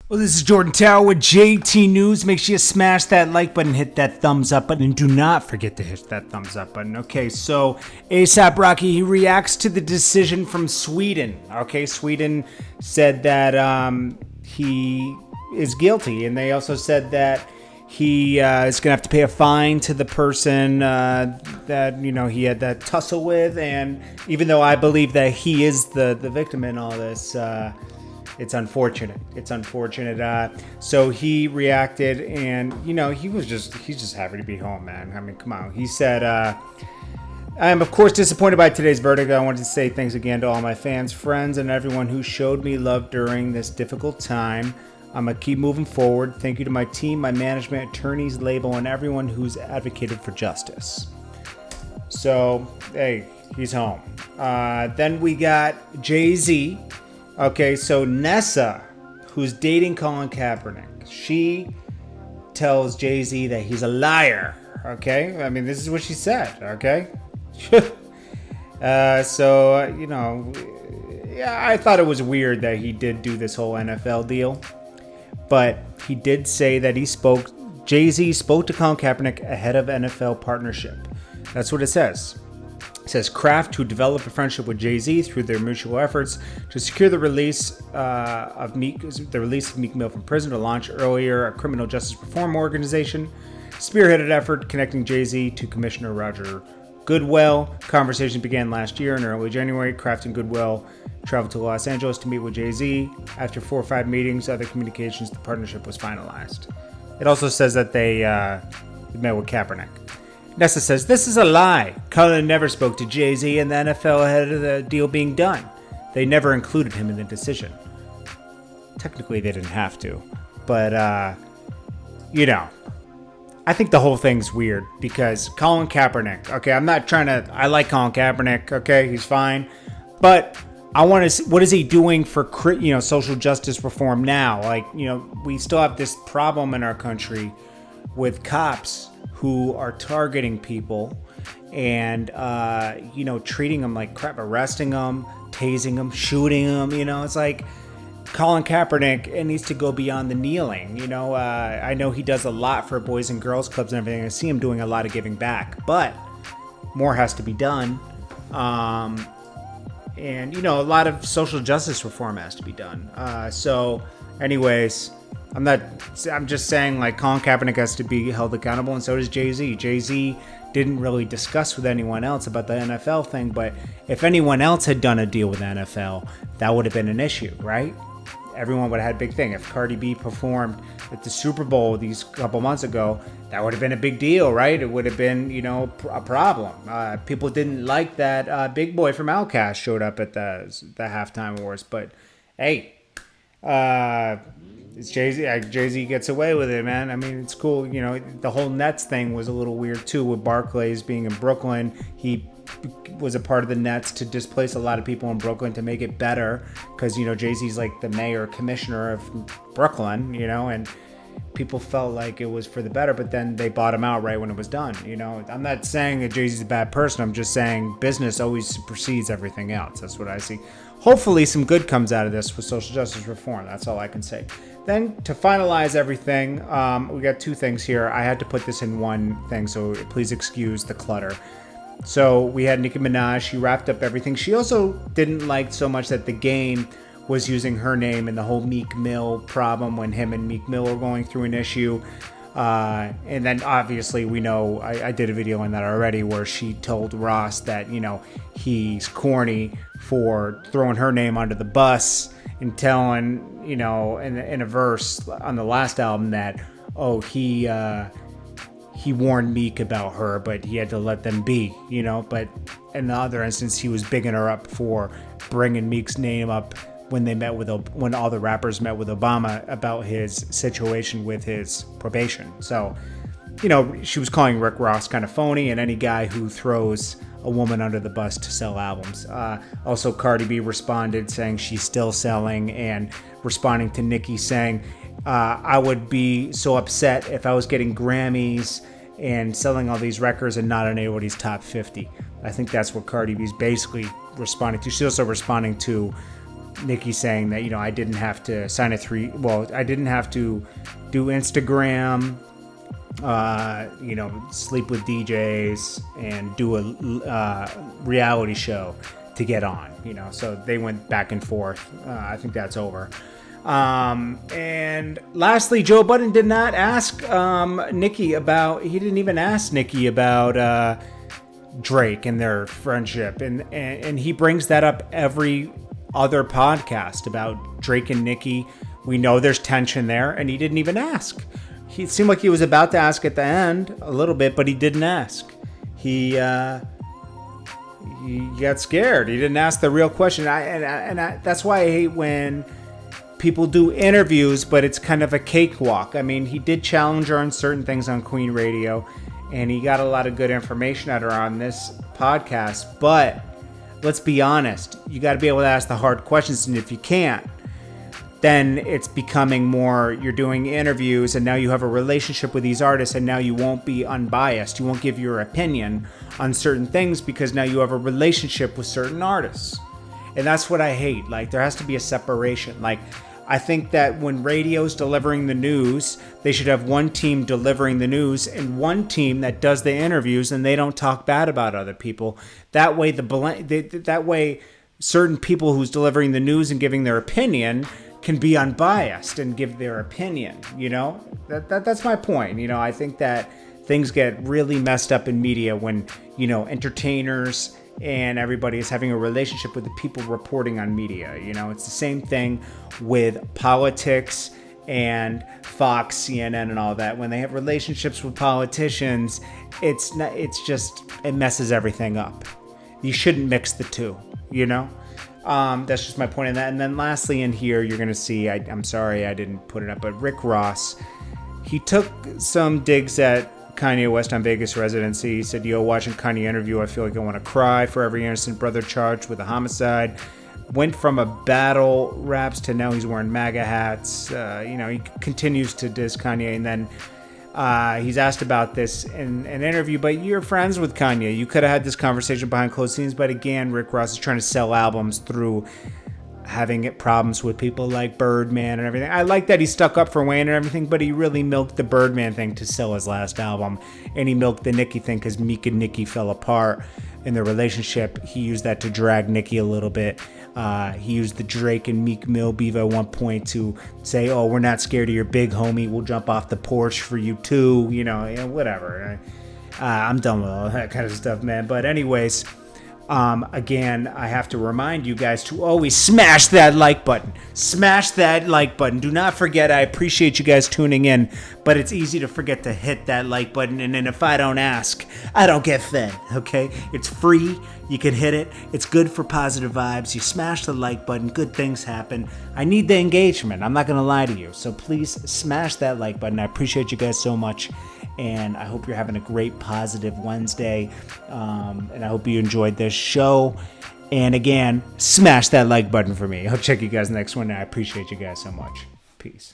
Well, this is Jordan Tower with JT News. Make sure you smash that like button, hit that thumbs up button, and do not forget to hit that thumbs up button. Okay, so A$AP Rocky, he reacts to the decision from Sweden. Okay, Sweden said that he is guilty, and they also said that he is going to have to pay a fine to the person that, he had that tussle with. And even though I believe that he is the victim in all this, it's unfortunate. So he reacted, and he's just happy to be home, man. I mean, come on. He said, "I am of course disappointed by today's verdict. I wanted to say thanks again to all my fans, friends, and everyone who showed me love during this difficult time. I'm gonna keep moving forward. Thank you to my team, my management, attorneys, label, and everyone who's advocated for justice." So, hey, he's home. Then we got Jay-Z. Okay, so Nessa, who's dating Colin Kaepernick, she tells Jay-Z that he's a liar. Okay, I mean, this is what she said. Okay, I thought it was weird that he did do this whole NFL deal, but he did say that Jay-Z spoke to Colin Kaepernick ahead of NFL partnership. That's what it says. It says Kraft, who developed a friendship with Jay-Z through their mutual efforts to secure the release of Meek Mill from prison to launch earlier a criminal justice reform organization, spearheaded effort connecting Jay-Z to Commissioner Roger Goodell. Conversation began last year in early January. Kraft and Goodell traveled to Los Angeles to meet with Jay-Z. After 4 or 5 meetings, other communications, the partnership was finalized. It also says that they met with Kaepernick. Nessa says, "This is a lie. Colin never spoke to Jay-Z and the NFL ahead of the deal being done. They never included him in the decision." Technically, they didn't have to. But, I think the whole thing's weird because Colin Kaepernick, okay, I like Colin Kaepernick, okay, he's fine. But I want to see, what is he doing for, social justice reform now? Like, we still have this problem in our country with cops who are targeting people and, treating them like crap, arresting them, tasing them, shooting them. It's like Colin Kaepernick, it needs to go beyond the kneeling. I know he does a lot for Boys and Girls Clubs and everything. I see him doing a lot of giving back, but more has to be done. And, a lot of social justice reform has to be done. Anyways, I'm just saying, like, Colin Kaepernick has to be held accountable, and so does Jay-Z. Jay-Z didn't really discuss with anyone else about the NFL thing, but if anyone else had done a deal with the NFL, that would have been an issue, right? Everyone would have had a big thing. If Cardi B performed at the Super Bowl these couple months ago, that would have been a big deal, right? It would have been, a problem. People didn't like that Big Boy from Outkast showed up at the halftime awards, but hey, it's Jay-Z. Jay-Z gets away with it, man. I mean, it's cool. The whole Nets thing was a little weird too, with Barclays being in Brooklyn. He was a part of the Nets to displace a lot of people in Brooklyn to make it better because, Jay-Z's like the mayor commissioner of Brooklyn, and people felt like it was for the better, but then they bought him out right when it was done. I'm not saying that Jay-Z's a bad person. I'm just saying business always supersedes everything else. That's what I see. Hopefully some good comes out of this with social justice reform. That's all I can say. Then to finalize everything, we got 2 things here. I had to put this in one thing, so please excuse the clutter. So we had Nicki Minaj. She wrapped up everything. She also didn't like so much that the game was using her name in the whole Meek Mill problem when him and Meek Mill were going through an issue. And then obviously we know, I did a video on that already where she told Ross that, he's corny for throwing her name under the bus and telling, in a verse on the last album that, he warned Meek about her, but he had to let them be, but in the other instance, he was bigging her up for bringing Meek's name up when all the rappers met with Obama about his situation with his probation. So, she was calling Rick Ross kind of phony and any guy who throws a woman under the bus to sell albums. Also, Cardi B responded saying she's still selling and responding to Nicki saying, I would be so upset if I was getting Grammys and selling all these records and not on anybody's top 50. I think that's what Cardi B's basically responding to. She's also responding to Nicki saying that, I didn't have to sign I didn't have to do Instagram, sleep with DJs and do a reality show to get on, so they went back and forth. I think that's over. And lastly, Joe Budden did not ask Nicki about Drake and their friendship, and he brings that up every other podcast about Drake and Nicki. We know there's tension there, and he didn't even ask. It seemed like he was about to ask at the end a little bit, but he didn't ask. He got scared. He didn't ask the real question. That's why I hate when people do interviews, but it's kind of a cakewalk. I mean, he did challenge her on certain things on Queen Radio, and he got a lot of good information out of her on this podcast. But let's be honest, you got to be able to ask the hard questions, and if you can't, then it's becoming more, you're doing interviews, and now you have a relationship with these artists, and now you won't be unbiased. You won't give your opinion on certain things because now you have a relationship with certain artists. And that's what I hate. Like, there has to be a separation. Like, I think that when radio's delivering the news, they should have one team delivering the news and one team that does the interviews, and they don't talk bad about other people. That way, certain people who's delivering the news and giving their opinion can be unbiased and give their opinion. That's my point. I think that things get really messed up in media when entertainers and everybody is having a relationship with the people reporting on media. It's the same thing with politics and Fox, CNN, and all that. When they have relationships with politicians, it messes everything up. You shouldn't mix the two, That's just my point in that. And then lastly in here, you're going to see, I'm sorry I didn't put it up, but Rick Ross, he took some digs at Kanye West on Vegas residency. He said, watching Kanye interview, I feel like I want to cry for every innocent brother charged with a homicide. Went from a battle raps to now he's wearing MAGA hats. He continues to diss Kanye. And then he's asked about this in an interview, but you're friends with Kanye. You could have had this conversation behind closed scenes. But again, Rick Ross is trying to sell albums through having problems with people like Birdman and everything. I like that he stuck up for Wayne and everything, but he really milked the Birdman thing to sell his last album. And he milked the Nicki thing because Meek and Nicki fell apart in their relationship. He used that to drag Nicki a little bit. He used the Drake and Meek Mill beef at one point to say, oh, we're not scared of your big homie. We'll jump off the porch for you too. Whatever. I'm done with all that kind of stuff, man. But anyways, again, I have to remind you guys to always smash that like button. Smash that like button. Do not forget, I appreciate you guys tuning in, but it's easy to forget to hit that like button. And then if I don't ask, I don't get fed, okay? It's free. You can hit it. It's good for positive vibes. You smash the like button, good things happen. I need the engagement. I'm not going to lie to you. So please smash that like button. I appreciate you guys so much. And I hope you're having a great positive Wednesday. And I hope you enjoyed this show. And again, smash that like button for me. I'll check you guys next one. I appreciate you guys so much. Peace.